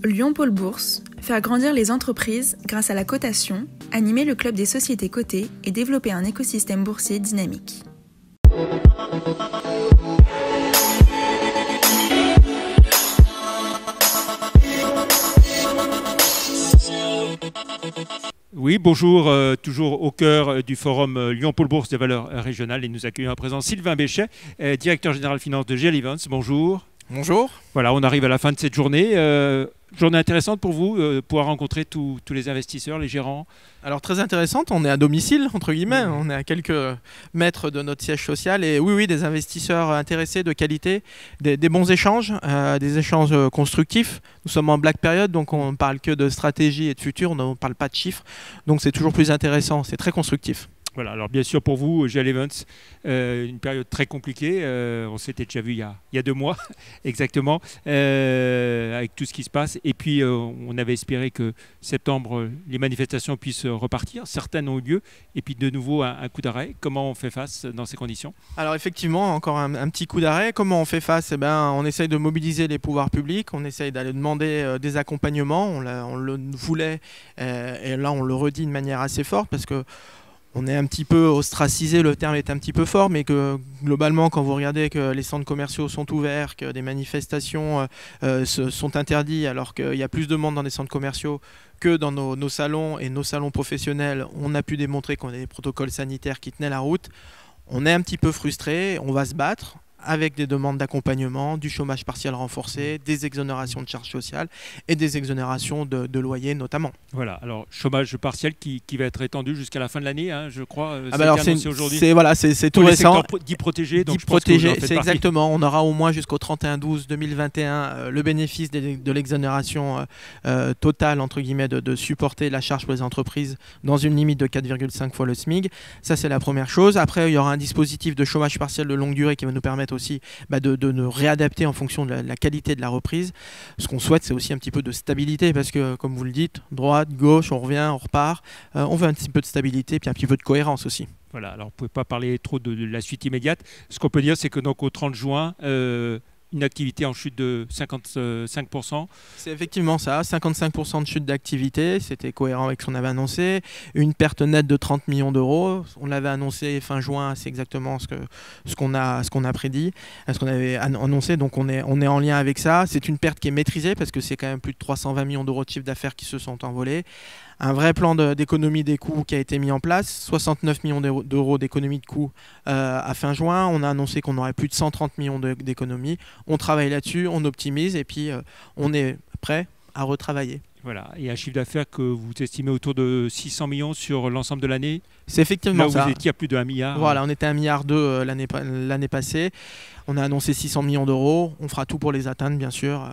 Lyon Pôle Bourse, faire grandir les entreprises grâce à la cotation, animer le club des sociétés cotées et développer un écosystème boursier dynamique. Oui, bonjour, toujours au cœur du forum Lyon Pôle Bourse des valeurs régionales et nous accueillons à présent Sylvain Béchet, directeur général finance de GL Events. Bonjour. Bonjour. Voilà, on arrive à la fin de cette journée. Journée intéressante pour vous, pouvoir rencontrer tous les investisseurs, les gérants. Alors très intéressante, on est à domicile, entre guillemets, on est à quelques mètres de notre siège social et oui, des investisseurs intéressés, de qualité, des bons échanges, des échanges constructifs. Nous sommes en black période, donc on ne parle que de stratégie et de futur, on ne parle pas de chiffres, donc c'est toujours plus intéressant, c'est très constructif. Voilà, alors bien sûr pour vous, GL Events, une période très compliquée, on s'était déjà vu il y a 2 mois exactement, avec tout ce qui se passe. Et puis on avait espéré que septembre, les manifestations puissent repartir, certaines ont eu lieu, et puis de nouveau un coup d'arrêt. Comment on fait face dans ces conditions? Alors effectivement, encore un petit coup d'arrêt. Comment on fait face? On essaye de mobiliser les pouvoirs publics, on essaye d'aller demander des accompagnements, on le voulait, et là on le redit de manière assez forte parce que on est un petit peu ostracisé, le terme est un petit peu fort, mais que globalement, quand vous regardez que les centres commerciaux sont ouverts, que des manifestations sont interdites, alors qu'il y a plus de monde dans les centres commerciaux que dans nos salons et nos salons professionnels, on a pu démontrer qu'on a des protocoles sanitaires qui tenaient la route. On est un petit peu frustré, on va se battre avec des demandes d'accompagnement, du chômage partiel renforcé, des exonérations de charges sociales et des exonérations de loyers notamment. Voilà, alors chômage partiel qui va être étendu jusqu'à la fin de l'année, hein, je crois. C'est tout récent. Dit protégé, donc c'est exactement. On aura au moins jusqu'au 31/12/2021 le bénéfice de l'exonération totale, entre guillemets, de supporter la charge pour les entreprises dans une limite de 4,5 fois le SMIC. Ça, c'est la première chose. Après, il y aura un dispositif de chômage partiel de longue durée qui va nous permettre aussi de nous réadapter en fonction de la qualité de la reprise. Ce qu'on souhaite, c'est aussi un petit peu de stabilité parce que, comme vous le dites, droite, gauche, on revient, on repart. On veut un petit peu de stabilité puis un petit peu de cohérence aussi. Voilà, alors vous ne pouvez pas parler trop de la suite immédiate. Ce qu'on peut dire, c'est que donc au 30 juin, une activité en chute de 55%. C'est effectivement ça, 55% de chute d'activité, c'était cohérent avec ce qu'on avait annoncé. Une perte nette de 30 millions d'euros, on l'avait annoncé fin juin, c'est exactement ce qu'on a prédit, ce qu'on avait annoncé, donc on est en lien avec ça. C'est une perte qui est maîtrisée parce que c'est quand même plus de 320 millions d'euros de chiffre d'affaires qui se sont envolés. Un vrai plan d'économie des coûts qui a été mis en place, 69 millions d'euros d'économie de coûts à fin juin. On a annoncé qu'on aurait plus de 130 millions d'économies. On travaille là-dessus, on optimise et puis on est prêt à retravailler. Voilà, et un chiffre d'affaires que vous estimez autour de 600 millions sur l'ensemble de l'année. C'est effectivement là où ça. Vous étiez à plus de 1 milliard. Voilà, on était à 1,2 milliard l'année passée. On a annoncé 600 millions d'euros. On fera tout pour les atteindre, bien sûr.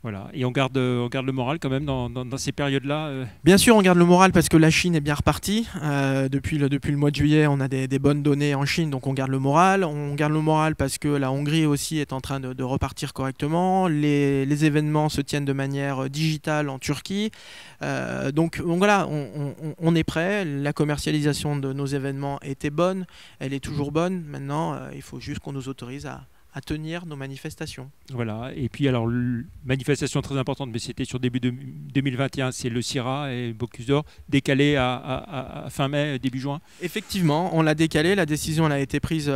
Voilà, et on garde le moral quand même dans ces périodes-là. Bien sûr, on garde le moral parce que la Chine est bien repartie. Depuis le mois de juillet, on a des bonnes données en Chine, donc on garde le moral. On garde le moral parce que la Hongrie aussi est en train de repartir correctement. Les événements se tiennent de manière digitale en Turquie. Donc voilà, on est prêt. La commercialisation de nos événements était bonne, elle est toujours bonne. Maintenant, il faut juste qu'on nous autorise à tenir nos manifestations. Voilà, et puis alors, manifestation très importante, mais c'était sur début 2021, c'est le CIRA et Bocuse d'Or, décalé à fin mai, début juin. Effectivement, on l'a décalé, la décision elle a été prise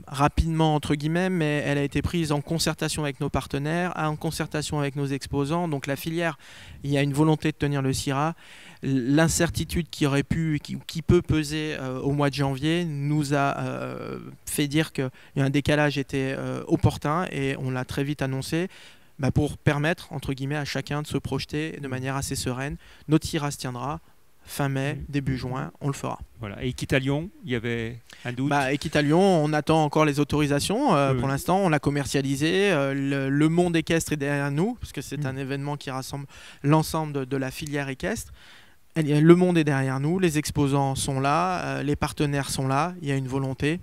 rapidement, entre guillemets, mais elle a été prise en concertation avec nos partenaires, en concertation avec nos exposants, donc la filière, il y a une volonté de tenir le CIRA. L'incertitude qui peut peser au mois de janvier nous a fait dire qu'un décalage était opportun et on l'a très vite annoncé pour permettre entre guillemets à chacun de se projeter de manière assez sereine. Notre CIRA se tiendra fin mai, début juin, on le fera. Voilà. Et Equitalion, il y avait un doute. Equitalion, on attend encore les autorisations. Pour l'instant, on l'a commercialisé. Le monde équestre est derrière nous parce que c'est un événement qui rassemble l'ensemble de la filière équestre. Le monde est derrière nous, les exposants sont là, les partenaires sont là, il y a une volonté.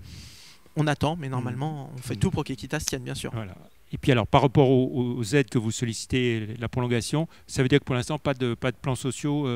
On attend, mais normalement, on fait tout pour qu'Equita se tienne, bien sûr. Voilà. Et puis alors, par rapport aux aides que vous sollicitez, la prolongation, ça veut dire que pour l'instant, pas de plans sociaux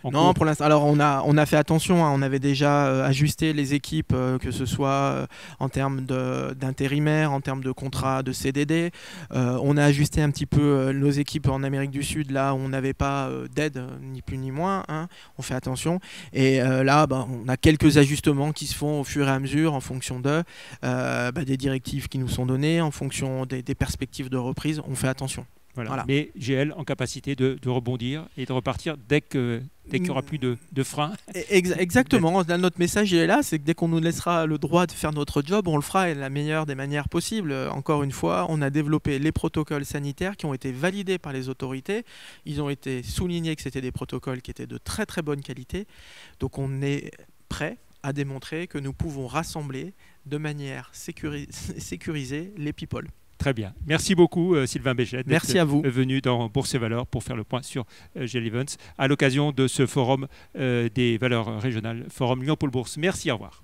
Non, cours? pour l'instant. Alors, on a fait attention. On avait déjà ajusté les équipes, que ce soit en termes d'intérimaires, en termes de contrats de CDD. On a ajusté un petit peu nos équipes en Amérique du Sud, là où on n'avait pas d'aide, ni plus ni moins. Hein. On fait attention. Et là, on a quelques ajustements qui se font au fur et à mesure en fonction des directives qui nous sont données, en fonction des perspectives de reprise. On fait attention. Voilà. Mais GL en capacité de rebondir et de repartir dès qu'il n'y aura plus de frein. Exactement. Notre message est là, c'est que dès qu'on nous laissera le droit de faire notre job, on le fera de la meilleure des manières possibles. Encore une fois, on a développé les protocoles sanitaires qui ont été validés par les autorités. Ils ont été soulignés que c'était des protocoles qui étaient de très très bonne qualité. Donc on est prêt à démontrer que nous pouvons rassembler de manière sécurisée les people. Très bien. Merci beaucoup Sylvain Béchette d'être venu dans Bourse et Valeurs pour faire le point sur GL Events à l'occasion de ce forum des valeurs régionales, forum Lyon Pôle Bourse. Merci, au revoir.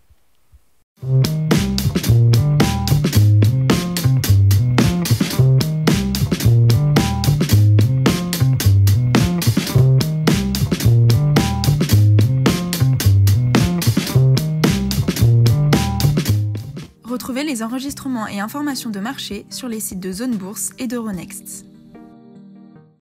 Retrouvez les enregistrements et informations de marché sur les sites de Zone Bourse et d'Euronext.